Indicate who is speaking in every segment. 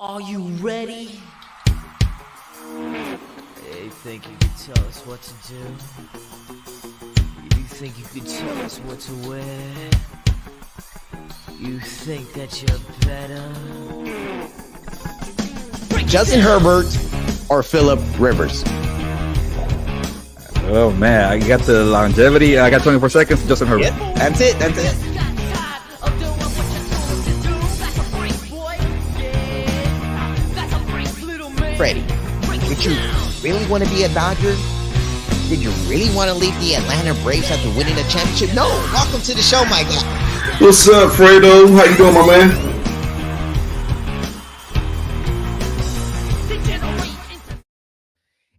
Speaker 1: Are you ready? You think you can tell us what to do? You think you can tell us what to wear? You think that you're better?
Speaker 2: Justin Herbert or Phillip Rivers?
Speaker 3: Oh man, I got the longevity. I got 24 seconds. Justin Herbert.
Speaker 2: Yep, that's it. That's it. Freddie, did you really want to be a Dodger? Did you really want to leave the Atlanta Braves after winning a championship? No. Welcome to the show, my guy.
Speaker 4: What's up, Fredo? How you doing, my man?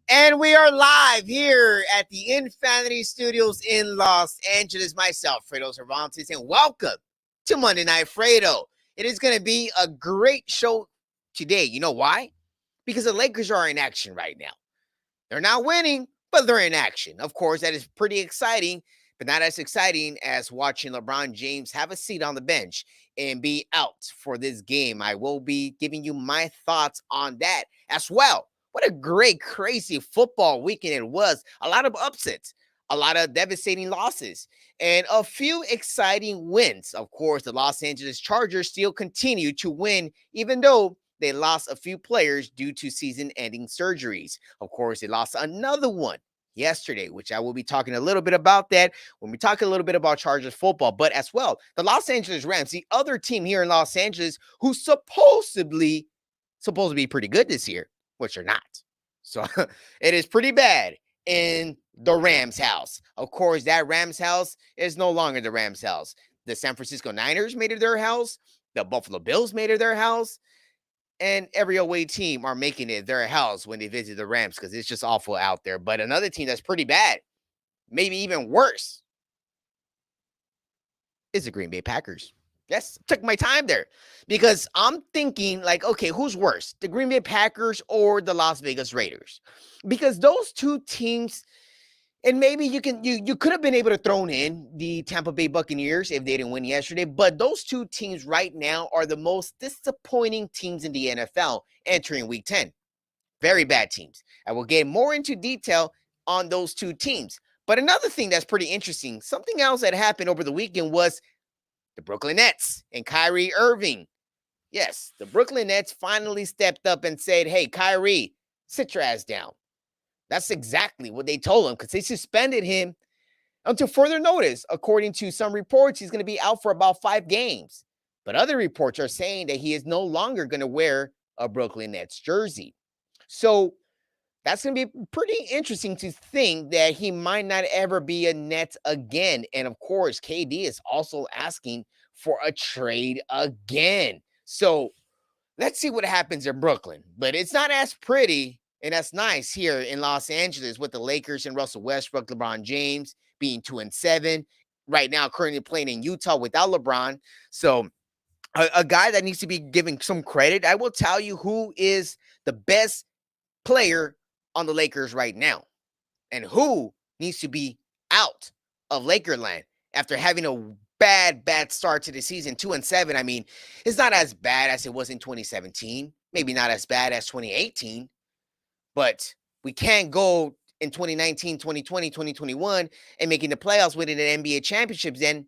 Speaker 2: And we are live here at the Infinity Studios in Los Angeles. Myself, Fredo Cervantes, and welcome to Monday Night Fredo. It is going to be a great show today. You know why? Because the Lakers are in action right now. They're not winning, but they're in action. Of course, that is pretty exciting, but not as exciting as watching LeBron James have a seat on the bench and be out for this game. I will be giving you my thoughts on that as well. What a great, crazy football weekend it was. A lot of upsets, a lot of devastating losses, and a few exciting wins. Of course, the Los Angeles Chargers still continue to win, even though they lost a few players due to season-ending surgeries. Of course, they lost another one yesterday, which I will be talking a little bit about that when we talk a little bit about Chargers football. But as well, the Los Angeles Rams, the other team here in Los Angeles, who's supposed to be pretty good this year, which are not. So it is pretty bad in the Rams house. Of course, that Rams house is no longer the Rams house. The San Francisco Niners made it their house. The Buffalo Bills made it their house. And every away team are making it their house when they visit the Rams because it's just awful out there. But another team that's pretty bad, maybe even worse, is the Green Bay Packers. Yes, took my time there because I'm thinking like, okay, who's worse, the Green Bay Packers or the Las Vegas Raiders? Because those two teams, and maybe you could have been able to throw in the Tampa Bay Buccaneers if they didn't win yesterday, but those two teams right now are the most disappointing teams in the NFL entering Week 10. Very bad teams. I will get more into detail on those two teams. But another thing that's pretty interesting, something else that happened over the weekend was the Brooklyn Nets and Kyrie Irving. Yes, the Brooklyn Nets finally stepped up and said, hey, Kyrie, sit your ass down. That's exactly what they told him because they suspended him until further notice. According to some reports, he's going to be out for about 5 games. But other reports are saying that he is no longer going to wear a Brooklyn Nets jersey. So that's going to be pretty interesting to think that he might not ever be a Net again. And of course, KD is also asking for a trade again. So let's see what happens in Brooklyn. But it's not as pretty and that's nice here in Los Angeles with the Lakers and Russell Westbrook, LeBron James being 2-7 right now, currently playing in Utah without LeBron. So a guy that needs to be given some credit. I will tell you who is the best player on the Lakers right now and who needs to be out of Lakerland after having a bad start to the season, 2-7. I mean, it's not as bad as it was in 2017, maybe not as bad as 2018, but we can't go in 2019, 2020, 2021 and making the playoffs winning an NBA championship then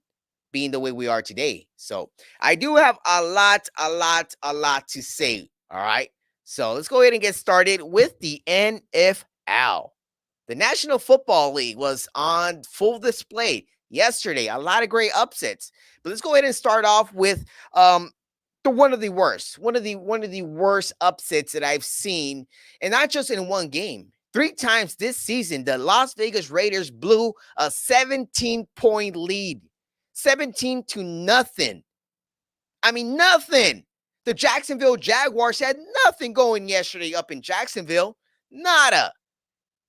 Speaker 2: being the way we are today. So I do have a lot to say. All right. So let's go ahead and get started with the NFL. The National Football League was on full display yesterday. A lot of great upsets. But let's go ahead and start off with one of the worst upsets that I've seen, and not just in one game. 3 times this season, the Las Vegas Raiders blew a 17-point lead. 17-0. I mean, nothing. The Jacksonville Jaguars had nothing going yesterday up in Jacksonville. Nada.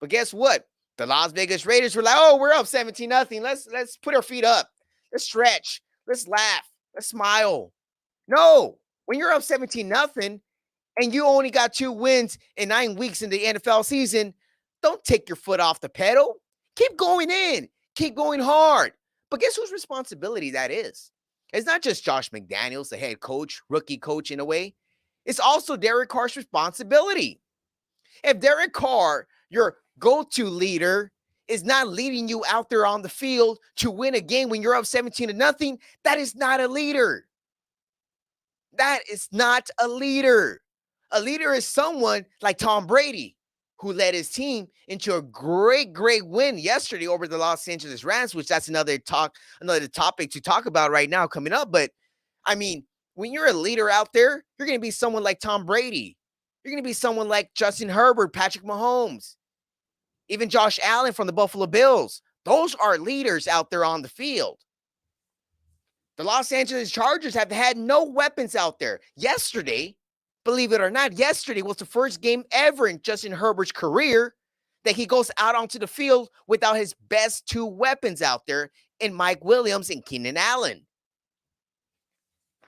Speaker 2: But guess what? The Las Vegas Raiders were like, oh, we're up 17-0. Let's put our feet up. Let's stretch. Let's laugh. Let's smile. No. When you're up 17-0 and you only got 2 wins in 9 weeks in the NFL season, don't take your foot off the pedal. Keep going in. Keep going hard. But guess whose responsibility that is? It's not just Josh McDaniels, the head coach, rookie coach in a way. It's also Derek Carr's responsibility. If Derek Carr, your go-to leader, is not leading you out there on the field to win a game when you're up 17-0, that is not a leader. That is not a leader. A leader is someone like Tom Brady, who led his team into a great win yesterday over the Los Angeles Rams, which that's another topic to talk about right now coming up. But I mean, when you're a leader out there, you're going to be someone like Tom Brady. You're going to be someone like Justin Herbert, Patrick Mahomes, even Josh Allen from the Buffalo Bills. Those are leaders out there on the field. The Los Angeles Chargers have had no weapons out there. Yesterday, believe it or not, yesterday was the first game ever in Justin Herbert's career that he goes out onto the field without his best two weapons out there in Mike Williams and Keenan Allen.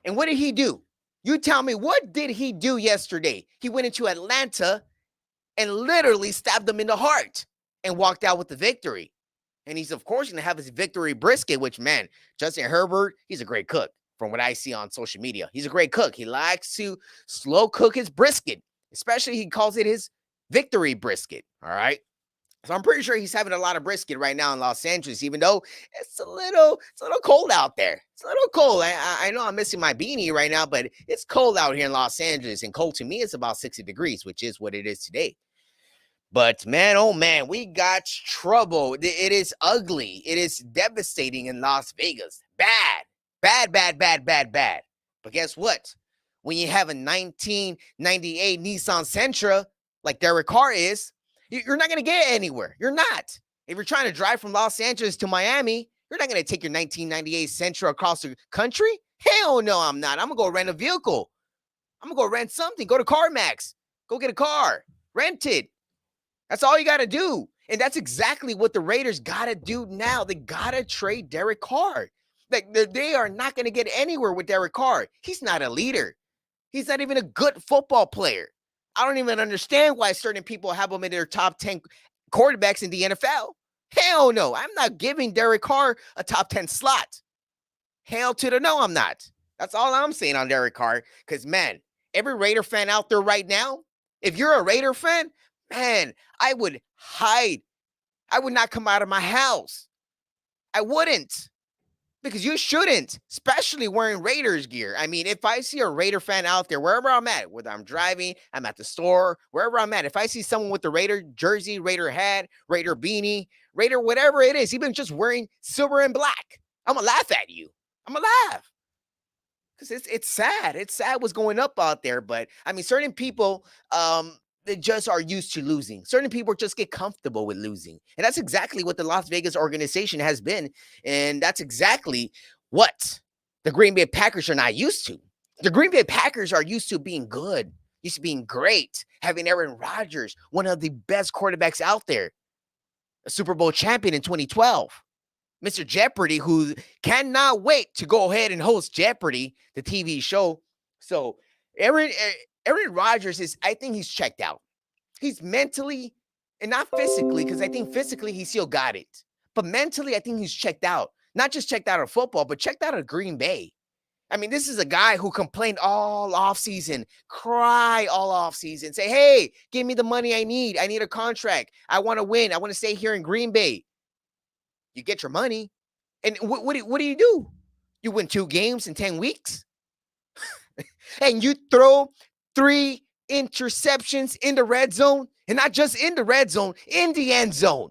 Speaker 2: And what did he do? You tell me, what did he do yesterday? He went into Atlanta and literally stabbed them in the heart and walked out with the victory. And he's, of course, going to have his victory brisket, which, man, Justin Herbert, he's a great cook from what I see on social media. He's a great cook. He likes to slow cook his brisket, especially he calls it his victory brisket, all right? So I'm pretty sure he's having a lot of brisket right now in Los Angeles, even though it's a little cold out there. It's a little cold. I know I'm missing my beanie right now, but it's cold out here in Los Angeles, and cold to me is about 60 degrees, which is what it is today. But man, oh man, we got trouble. It is ugly. It is devastating in Las Vegas. Bad. But guess what? When you have a 1998 Nissan Sentra, like Derek Carr is, you're not going to get anywhere. You're not. If you're trying to drive from Los Angeles to Miami, you're not going to take your 1998 Sentra across the country. Hell no, I'm not. I'm going to go rent a vehicle. I'm going to go rent something. Go to CarMax. Go get a car. Rent it. That's all you got to do. And that's exactly what the Raiders got to do now. They got to trade Derek Carr. Like, they are not going to get anywhere with Derek Carr. He's not a leader. He's not even a good football player. I don't even understand why certain people have him in their top 10 quarterbacks in the NFL. Hell no. I'm not giving Derek Carr a top 10 slot. Hell to the no, I'm not. That's all I'm saying on Derek Carr. Because, man, every Raider fan out there right now, if you're a Raider fan, man, I would hide. I would not come out of my house. I wouldn't. Because you shouldn't, especially wearing Raiders gear. I mean, if I see a Raider fan out there, wherever I'm at, whether I'm driving, I'm at the store, wherever I'm at, if I see someone with the Raider jersey, Raider hat, Raider beanie, Raider whatever it is, even just wearing silver and black, I'm going to laugh at you. I'm going to laugh. Because it's sad. It's sad what's going up out there. But, I mean, certain people, they just are used to losing. Certain people just get comfortable with losing. And that's exactly what the Las Vegas organization has been. And that's exactly what the Green Bay Packers are not used to. The Green Bay Packers are used to being good, used to being great, having Aaron Rodgers, one of the best quarterbacks out there, a Super Bowl champion in 2012. Mr. Jeopardy, who cannot wait to go ahead and host Jeopardy, the TV show. So Aaron Rodgers I think he's checked out. He's mentally, and not physically, because I think physically he still got it. But mentally, I think he's checked out. Not just checked out of football, but checked out of Green Bay. I mean, this is a guy who complained all offseason, cry all offseason, say, hey, give me the money I need. I need a contract. I want to win. I want to stay here in Green Bay. You get your money. And what do you do? You win 2 games in 10 weeks? And you throw 3 interceptions in the red zone, and not just in the red zone, in the end zone.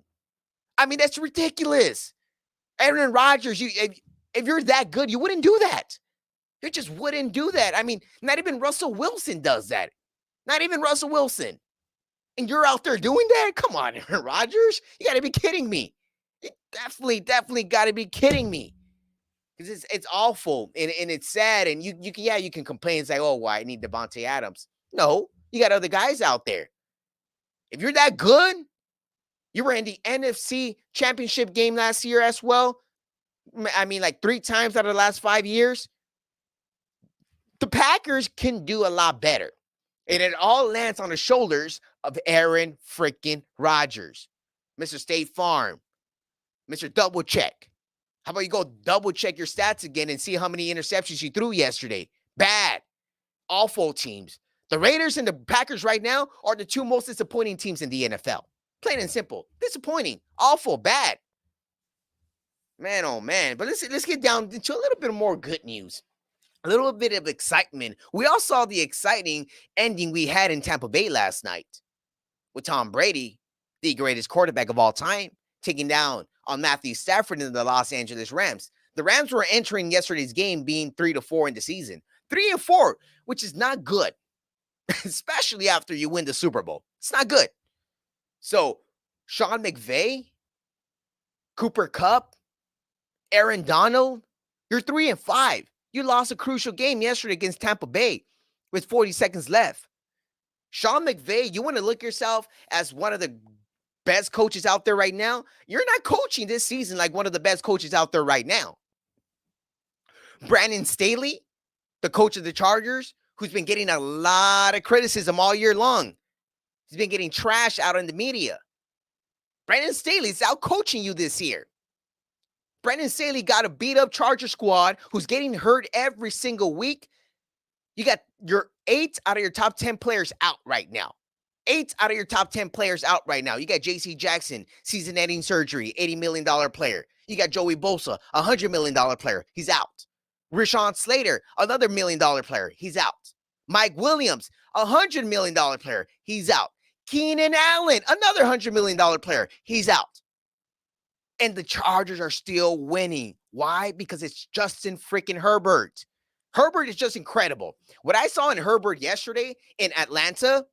Speaker 2: I mean, that's ridiculous. Aaron Rodgers, if you're that good, you wouldn't do that. You just wouldn't do that. I mean, not even Russell Wilson does that. Not even Russell Wilson. And you're out there doing that? Come on, Aaron Rodgers. You got to be kidding me. You definitely got to be kidding me. Because it's awful and it's sad. And you can complain and say, oh, well, I need Devontae Adams. No, you got other guys out there. If you're that good, you were in the NFC Championship game last year as well. I mean, like 3 times out of the last 5 years. The Packers can do a lot better. And it all lands on the shoulders of Aaron freaking Rodgers. Mr. State Farm. Mr. Double Check. How about you go double check your stats again and see how many interceptions you threw yesterday? Bad. Awful teams. The Raiders and the Packers right now are the two most disappointing teams in the NFL. Plain and simple. Disappointing. Awful. Bad. Man, oh man. But let's get down into a little bit more good news. A little bit of excitement. We all saw the exciting ending we had in Tampa Bay last night with Tom Brady, the greatest quarterback of all time, taking down on Matthew Stafford and the Los Angeles Rams. The Rams were entering yesterday's game being 3-4 in the season. 3-4, which is not good, especially after you win the Super Bowl. It's not good. So, Sean McVay, Cooper Kupp, Aaron Donald, you're 3-5. You lost a crucial game yesterday against Tampa Bay with 40 seconds left. Sean McVay, you want to look yourself as one of the best coaches out there right now? You're not coaching this season like one of the best coaches out there right now. Brandon Staley, the coach of the Chargers, who's been getting a lot of criticism all year long. He's been getting trashed out in the media. Brandon Staley's out coaching you this year. Brandon Staley got a beat-up Charger squad who's getting hurt every single week. You got your 8 out of your top 10 players out right now. 8 out of your top 10 players out right now. You got J.C. Jackson, season-ending surgery, $80 million player. You got Joey Bosa, $100 million player. He's out. Rashawn Slater, another $1 million player. He's out. Mike Williams, $100 million player. He's out. Keenan Allen, another $100 million player. He's out. And the Chargers are still winning. Why? Because it's Justin freaking Herbert. Herbert is just incredible. What I saw in Herbert yesterday in Atlanta,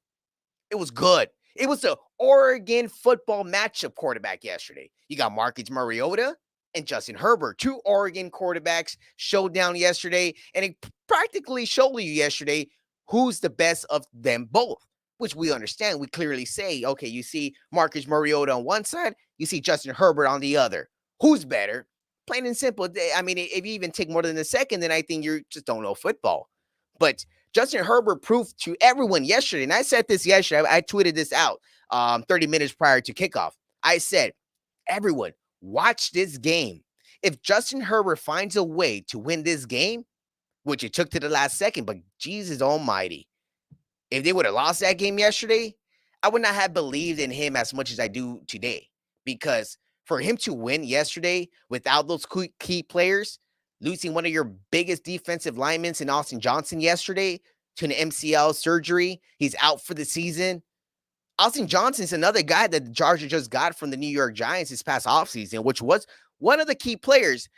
Speaker 2: it was good. It was the Oregon football matchup quarterback yesterday. You got Marcus Mariota and Justin Herbert, 2 Oregon quarterbacks showed down yesterday, and it practically showed you yesterday who's the best of them both, which we understand. We clearly say, okay, you see Marcus Mariota on one side, you see Justin Herbert on the other. Who's better? Plain and simple. I mean, if you even take more than a second, then I think you just don't know football. But Justin Herbert proved to everyone yesterday, and I said this yesterday, I tweeted this out 30 minutes prior to kickoff. I said, everyone, watch this game. If Justin Herbert finds a way to win this game, which it took to the last second, but Jesus almighty, if they would have lost that game yesterday, I would not have believed in him as much as I do today. Because for him to win yesterday without those key players, losing one of your biggest defensive linemen in Austin Johnson yesterday to an MCL surgery, he's out for the season. Austin Johnson's another guy that the Chargers just got from the New York Giants this past offseason, which was one of the key players.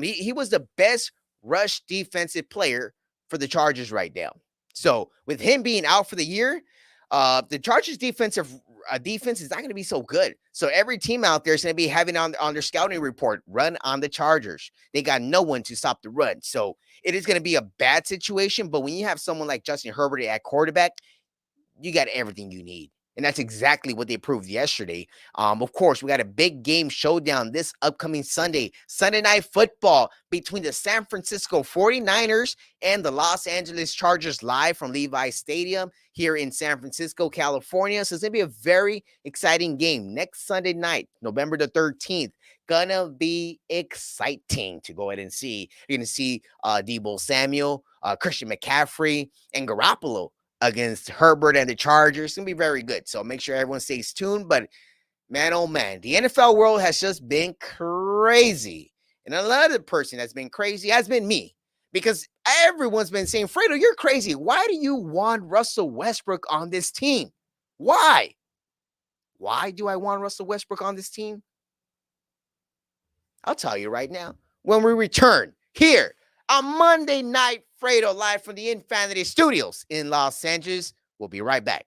Speaker 2: He was the best rush defensive player for the Chargers right now. So with him being out for the year, the Chargers defense is not going to be so good. So every team out there is going to be having on their scouting report, run on the Chargers. They got no one to stop the run. So it is going to be a bad situation. But when you have someone like Justin Herbert at quarterback, you got everything you need. And that's exactly what they proved yesterday. Of course, we got a big game showdown this upcoming Sunday. Sunday Night Football between the San Francisco 49ers and the Los Angeles Chargers live from Levi's Stadium here in San Francisco, California. So it's going to be a very exciting game next Sunday night, November the 13th. Gonna be exciting to go ahead and see. You're going to see Deebo Samuel, Christian McCaffrey, and Garoppolo against Herbert and the Chargers. It's going to be very good. So make sure everyone stays tuned. But man, oh man, the NFL world has just been crazy. And another person that's been crazy has been me. Because everyone's been saying, Fredo, you're crazy. Why do you want Russell Westbrook on this team? Why? Why do I want Russell Westbrook on this team? I'll tell you right now. When we return here on Monday Night Fredo, live from the Infinity Studios in Los Angeles. We'll be right back.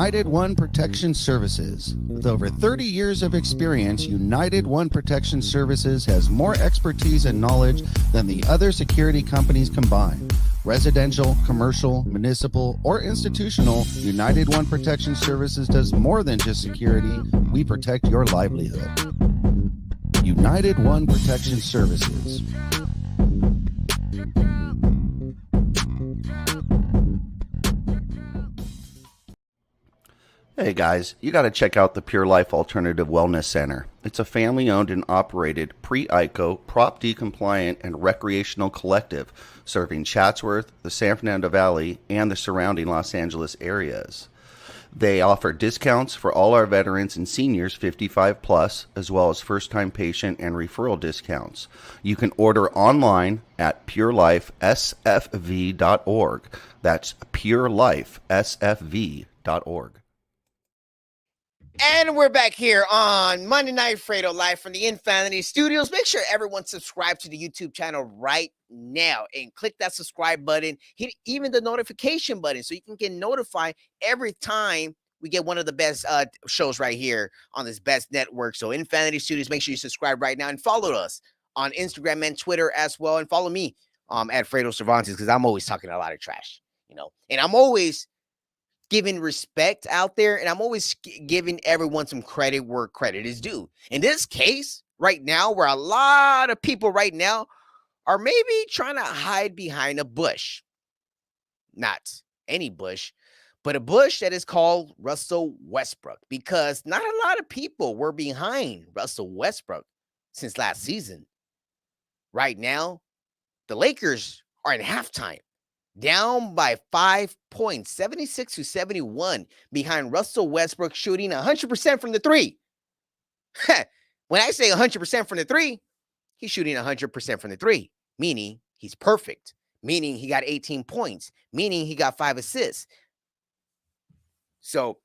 Speaker 5: United One Protection Services. With over 30 years of experience, United One Protection Services has more expertise and knowledge than the other security companies combined. Residential, commercial, municipal, or institutional, United One Protection Services does more than just security. We protect your livelihood. United One Protection Services.
Speaker 6: Hey guys, you got to check out the Pure Life Alternative Wellness Center. It's a family-owned and operated pre-ICO, Prop D compliant, and recreational collective serving Chatsworth, the San Fernando Valley, and the surrounding Los Angeles areas. They offer discounts for all our veterans and seniors 55 plus, as well as first-time patient and referral discounts. You can order online at purelifesfv.org. That's purelifesfv.org.
Speaker 2: And we're back here on Monday Night Fredo live from the Infinity Studios. Make sure everyone subscribe to the YouTube channel right now and click that subscribe button. Hit even the notification button so you can get notified every time we get one of the best shows right here on this best network. So Infinity Studios, make sure you subscribe right now and follow us on Instagram and Twitter as well. And follow me at Fredo Cervantes because I'm always talking a lot of trash, and I'm always giving respect out there, and I'm always giving everyone some credit where credit is due. In this case, right now, where a lot of people right now are maybe trying to hide behind a bush. Not any bush, but a bush that is called Russell Westbrook, because not a lot of people were behind Russell Westbrook since last season. Right now, the Lakers are in halftime, down by 5 points, 76-71, behind Russell Westbrook shooting 100% from the three. When I say 100% from the three, he's shooting 100% from the three, meaning he's perfect, meaning he got 18 points, meaning he got 5 assists. So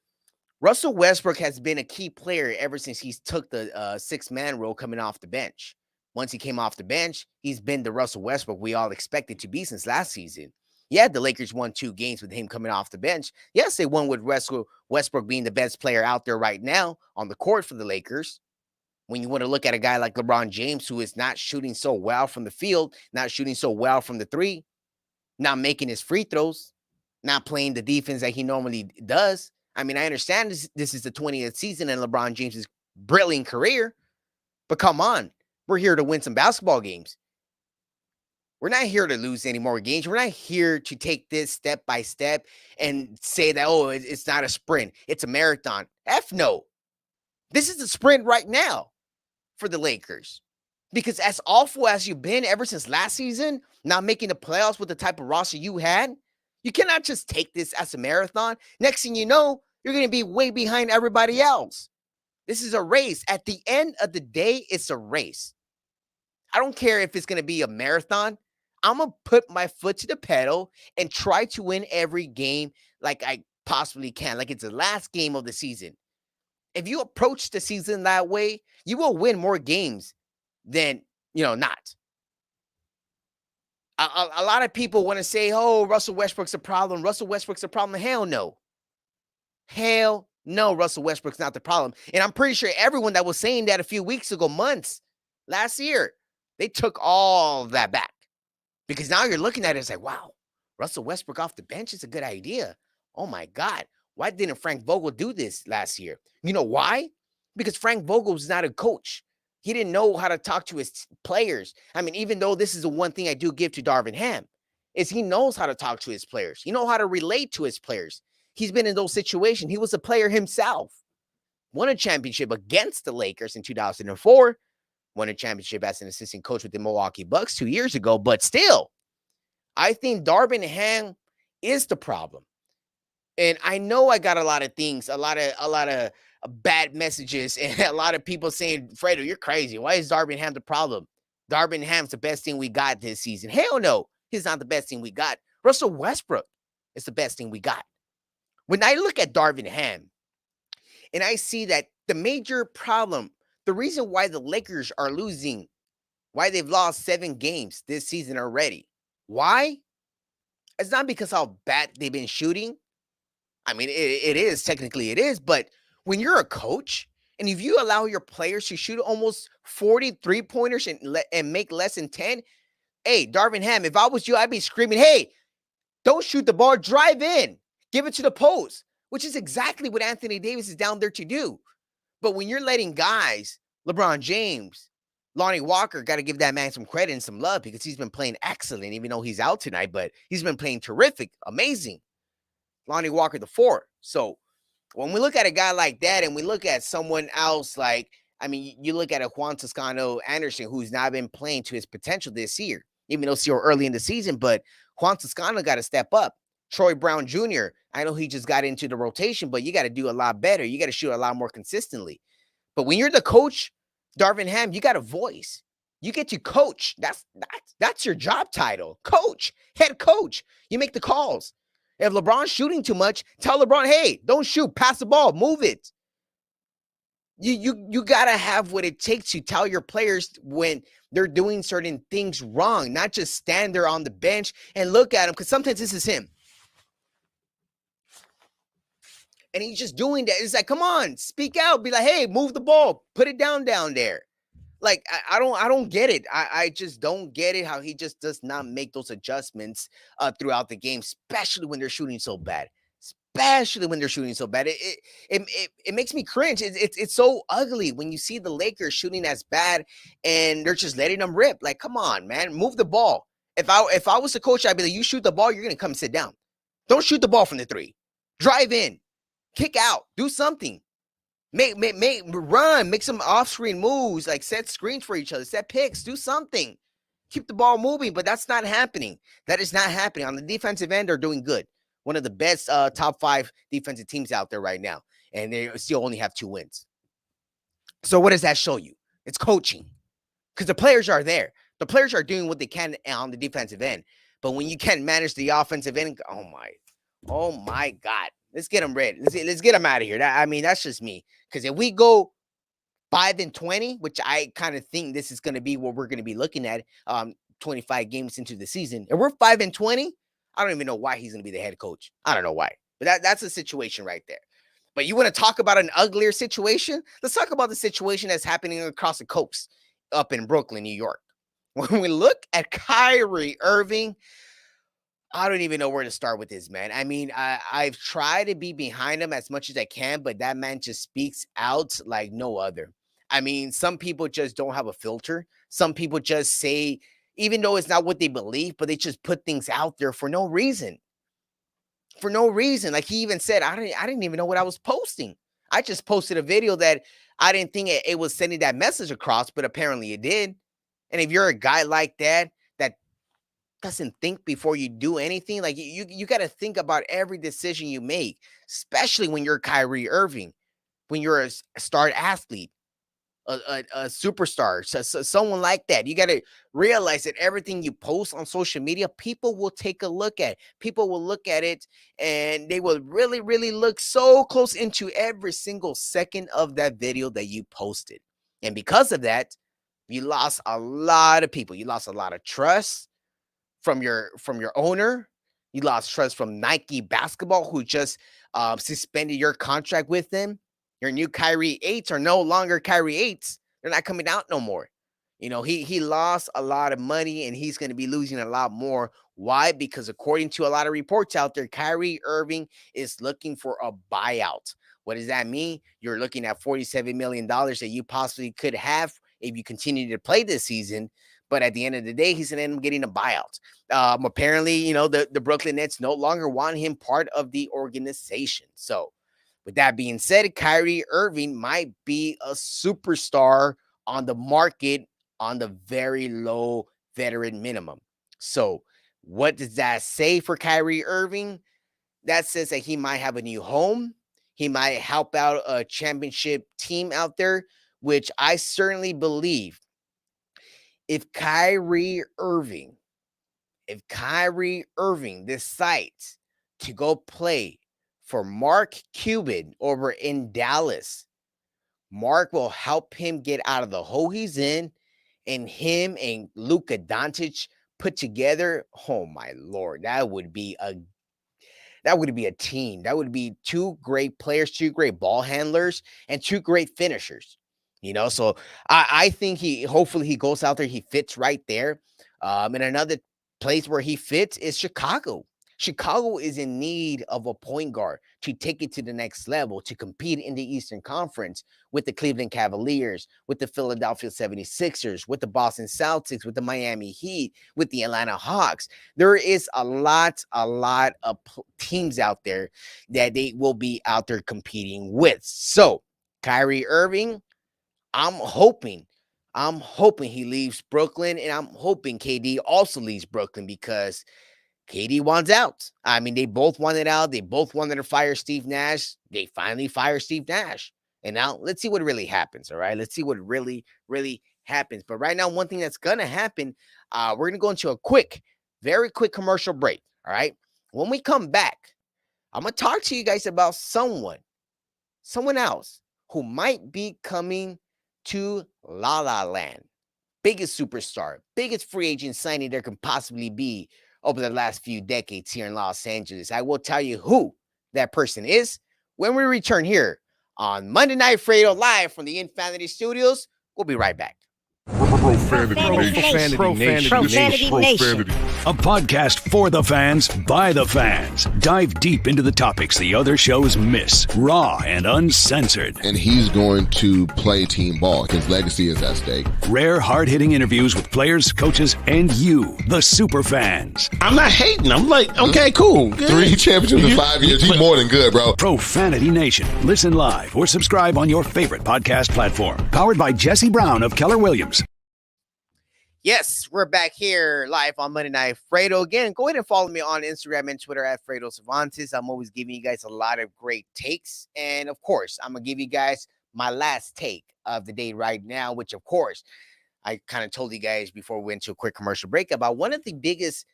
Speaker 2: Russell Westbrook has been a key player ever since he took the six-man role coming off the bench. Once he came off the bench, he's been the Russell Westbrook we all expected to be since last season. Yeah, the Lakers won 2 games with him coming off the bench. Yes, they won with Russell Westbrook being the best player out there right now on the court for the Lakers. When you want to look at a guy like LeBron James, who is not shooting so well from the field, not shooting so well from the three, not making his free throws, not playing the defense that he normally does. I mean, I understand this is the 20th season in LeBron James's brilliant career, but come on, we're here to win some basketball games. We're not here to lose any more games. We're not here to take this step by step and say that, oh, it's not a sprint. It's a marathon. F no. This is a sprint right now for the Lakers. Because as awful as you've been ever since last season, not making the playoffs with the type of roster you had, you cannot just take this as a marathon. Next thing you know, you're going to be way behind everybody else. This is a race. At the end of the day, it's a race. I don't care if it's going to be a marathon. I'm going to put my foot to the pedal and try to win every game like I possibly can, like it's the last game of the season. If you approach the season that way, you will win more games than, not. A lot of people want to say, oh, Russell Westbrook's a problem. Russell Westbrook's a problem. Hell no. Hell no, Russell Westbrook's not the problem. And I'm pretty sure everyone that was saying that a few weeks ago, months, last year, they took all that back. Because now you're looking at it, it's like, wow, Russell Westbrook off the bench is a good idea. Oh my God. Why didn't Frank Vogel do this last year? You know why? Because Frank Vogel was not a coach. He didn't know how to talk to his players. I mean, even though this is the one thing I do give to Darvin Ham, is he knows how to talk to his players. He knows how to relate to his players. He's been in those situations. He was a player himself. Won a championship against the Lakers in 2004. Won a championship as an assistant coach with the Milwaukee Bucks 2 years ago. But still, I think Darvin Ham is the problem. And I know I got a lot of things, a lot of bad messages, and a lot of people saying, Fredo, you're crazy. Why is Darvin Ham the problem? Darvin Ham's the best thing we got this season. Hell no, he's not the best thing we got. Russell Westbrook is the best thing we got. When I look at Darvin Ham and I see that the major problem, the reason why the Lakers are losing, why they've lost 7 games this season already, why? It's not because how bad they've been shooting. I mean, it is technically it is, but when you're a coach and if you allow your players to shoot almost 43 pointers and make less than 10, hey, Darvin Ham, if I was you, I'd be screaming, hey, don't shoot the ball, drive in, give it to the post, which is exactly what Anthony Davis is down there to do. But when you're letting guys, LeBron James, Lonnie Walker, got to give that man some credit and some love because he's been playing excellent, even though he's out tonight, but he's been playing terrific, amazing. Lonnie Walker, the four. So when we look at a guy like that and we look at someone else like, I mean, you look at a Juan Toscano Anderson who's not been playing to his potential this year, even though still early in the season, but Juan Toscano got to step up. Troy Brown Jr., I know he just got into the rotation, but you got to do a lot better. You got to shoot a lot more consistently. But when you're the coach, Darvin Ham, you got a voice. You get to coach. That's your job title. Coach, head coach. You make the calls. If LeBron's shooting too much, tell LeBron, hey, don't shoot, pass the ball, move it. You gotta have what it takes to tell your players when they're doing certain things wrong, not just stand there on the bench and look at him, because sometimes this is him. And he's just doing that. It's like, come on, speak out, be like, hey, move the ball, put it down there. Like, I don't get it. I just don't get it how he just does not make those adjustments throughout the game, especially when they're shooting so bad. It makes me cringe. It's so ugly when you see the Lakers shooting as bad and they're just letting them rip. Like, come on, man, move the ball. If I was the coach, I'd be like, you shoot the ball, you're gonna come sit down. Don't shoot the ball from the three. Drive in, kick out, do something. Run, make some off-screen moves, like set screens for each other, set picks, do something. Keep the ball moving, but that's not happening. That is not happening. On the defensive end, they're doing good. One of the best top 5 defensive teams out there right now, and they still only have 2 wins. So what does that show you? It's coaching, because the players are there. The players are doing what they can on the defensive end, but when you can't manage the offensive end, oh my God. Let's get them ready. Let's get them out of here. That's just me. Because if we go 5-20, which I kind of think this is going to be what we're going to be looking at 25 games into the season, and we're 5-20, I don't even know why he's going to be the head coach. I don't know why. But that's a situation right there. But you want to talk about an uglier situation? Let's talk about the situation that's happening across the coast up in Brooklyn, New York. When we look at Kyrie Irving, I don't even know where to start with this, man. I mean, I've tried to be behind him as much as I can, but that man just speaks out like no other. I mean, some people just don't have a filter. Some people just say, even though it's not what they believe, but they just put things out there for no reason. For no reason. Like he even said, I didn't even know what I was posting. I just posted a video that I didn't think it was sending that message across, but apparently it did. And if you're a guy like that doesn't think before you do anything, like you got to think about every decision you make, especially when you're Kyrie Irving, when you're a star athlete, a superstar, someone like that. You got to realize that everything you post on social media, people will take a look at. People will look at it and they will really, really look so close into every single second of that video that you posted. And because of that, you lost a lot of people. You lost a lot of trust from your owner. You lost trust from Nike Basketball, who just suspended your contract with them. Your new Kyrie 8s are no longer Kyrie 8s. They're not coming out no more. You know, he lost a lot of money and he's going to be losing a lot more. Why? Because according to a lot of reports out there, Kyrie Irving is looking for a buyout. What does that mean? You're looking at $47 million that you possibly could have if you continue to play this season. But at the end of the day, he's going to end up getting a buyout. Apparently, you know, the Brooklyn Nets no longer want him part of the organization. So with that being said, Kyrie Irving might be a superstar on the market on the very low veteran minimum. So what does that say for Kyrie Irving? That says that he might have a new home. He might help out a championship team out there, which I certainly believe. If Kyrie Irving decides to go play for Mark Cuban over in Dallas, Mark will help him get out of the hole he's in, and him and Luka Doncic put together, oh my Lord, that would be that would be a team. That would be two great players, two great ball handlers, and two great finishers. So I think hopefully he goes out there, he fits right there. And another place where he fits is Chicago. Chicago is in need of a point guard to take it to the next level, to compete in the Eastern Conference with the Cleveland Cavaliers, with the Philadelphia 76ers, with the Boston Celtics, with the Miami Heat, with the Atlanta Hawks. There is a lot of teams out there that they will be out there competing with. So Kyrie Irving, I'm hoping he leaves Brooklyn, and I'm hoping KD also leaves Brooklyn because KD wants out. I mean, they both wanted out. They both wanted to fire Steve Nash. They finally fire Steve Nash. And now let's see what really happens. All right. Let's see what really happens. But right now, one thing that's going to happen, we're going to go into a very quick commercial break. All right. When we come back, I'm going to talk to you guys about someone else who might be coming to La La Land. Biggest superstar, biggest free agent signing there can possibly be over the last few decades here in Los Angeles. I will tell you who that person is when we return here on Monday Night Fredo, live from the Infinity Studios. We'll be right back.
Speaker 7: Profanity Nation. A podcast for the fans, by the fans. Dive deep into the topics the other shows miss, raw and uncensored.
Speaker 8: And he's going to play team ball. His legacy is at stake.
Speaker 7: Rare, hard-hitting interviews with players, coaches, and you, the super fans.
Speaker 9: I'm not hating. I'm like, okay, cool. Good.
Speaker 8: 3 championships in 5 years. He's more than good, bro.
Speaker 7: Profanity Nation. Listen live or subscribe on your favorite podcast platform. Powered by Jesse Brown of Keller Williams.
Speaker 2: Yes, we're back here live on Monday Night Fredo. Again, go ahead and follow me on Instagram and Twitter at Fredo Cervantes. I'm always giving you guys a lot of great takes. And of course, I'm going to give you guys my last take of the day right now, which of course, I kind of told you guys before we went to a quick commercial break about one of the biggest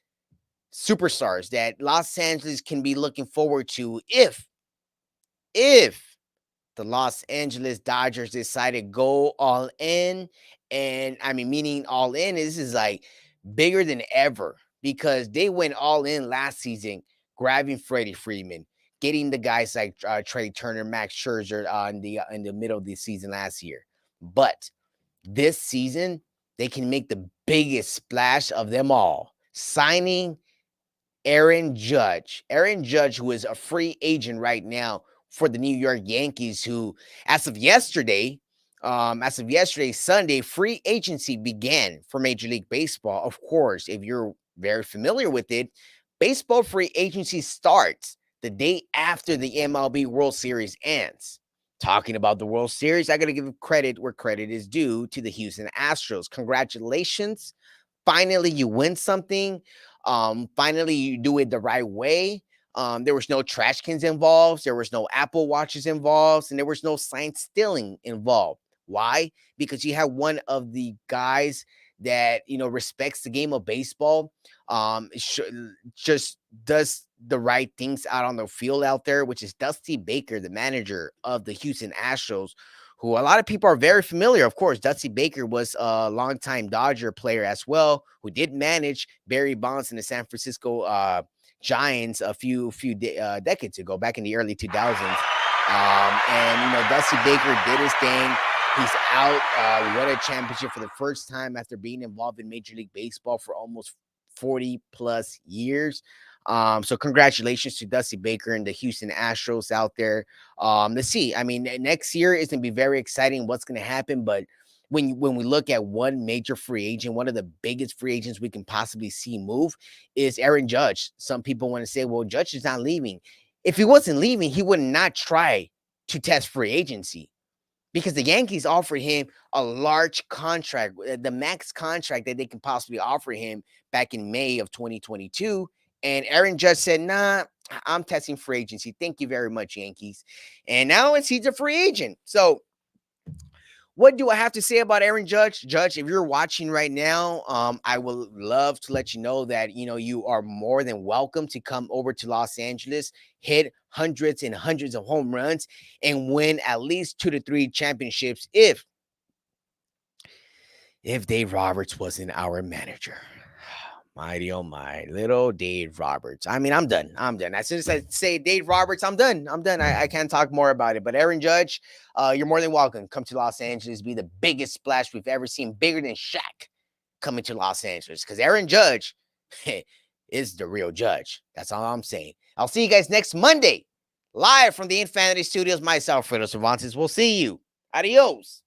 Speaker 2: superstars that Los Angeles can be looking forward to if the Los Angeles Dodgers decide to go all in. And I mean, meaning all in, this is like bigger than ever because they went all in last season, grabbing Freddie Freeman, getting the guys like Trey Turner, Max Scherzer in the middle of the season last year. But this season, they can make the biggest splash of them all, signing Aaron Judge. Aaron Judge, who is a free agent right now for the New York Yankees, who, as of yesterday, Sunday, free agency began for Major League Baseball. Of course, if you're very familiar with it, baseball free agency starts the day after the MLB World Series ends. Talking about the World Series, I got to give credit where credit is due to the Houston Astros. Congratulations. Finally, you win something. Finally, you do it the right way. There was no trash cans involved. There was no Apple Watches involved. And there was no sign stealing involved. Why? Because you have one of the guys that, respects the game of baseball, just does the right things out on the field out there, which is Dusty Baker, the manager of the Houston Astros, who a lot of people are very familiar. Of course, Dusty Baker was a longtime Dodger player as well, who did manage Barry Bonds in the San Francisco Giants a few decades ago, back in the early 2000s. And Dusty Baker did his thing. He's out. Won a championship for the first time after being involved in Major League Baseball for almost 40 plus years. So congratulations to Dusty Baker and the Houston Astros out there. Let's see. I mean, next year is going to be very exciting what's going to happen. But when we look at one major free agent, one of the biggest free agents we can possibly see move is Aaron Judge. Some people want to say, well, Judge is not leaving. If he wasn't leaving, he would not try to test free agency, because the Yankees offered him a large contract, the max contract that they can possibly offer him back in May of 2022. And Aaron Judge said, nah, I'm testing free agency. Thank you very much, Yankees. And now he's a free agent. So what do I have to say about Aaron Judge? Judge, if you're watching right now, I would love to let you know that, you are more than welcome to come over to Los Angeles, hit hundreds and hundreds of home runs, and win at least 2 to 3 championships if Dave Roberts wasn't our manager. Mighty oh my, little Dave Roberts. I mean, I'm done. As soon as I say Dave Roberts, I'm done. I can't talk more about it. But Aaron Judge, you're more than welcome. Come to Los Angeles, be the biggest splash we've ever seen, bigger than Shaq coming to Los Angeles. Because Aaron Judge is the real Judge. That's all I'm saying. I'll see you guys next Monday, live from the Infinity Studios. Myself, Fredo Cervantes. We'll see you. Adios.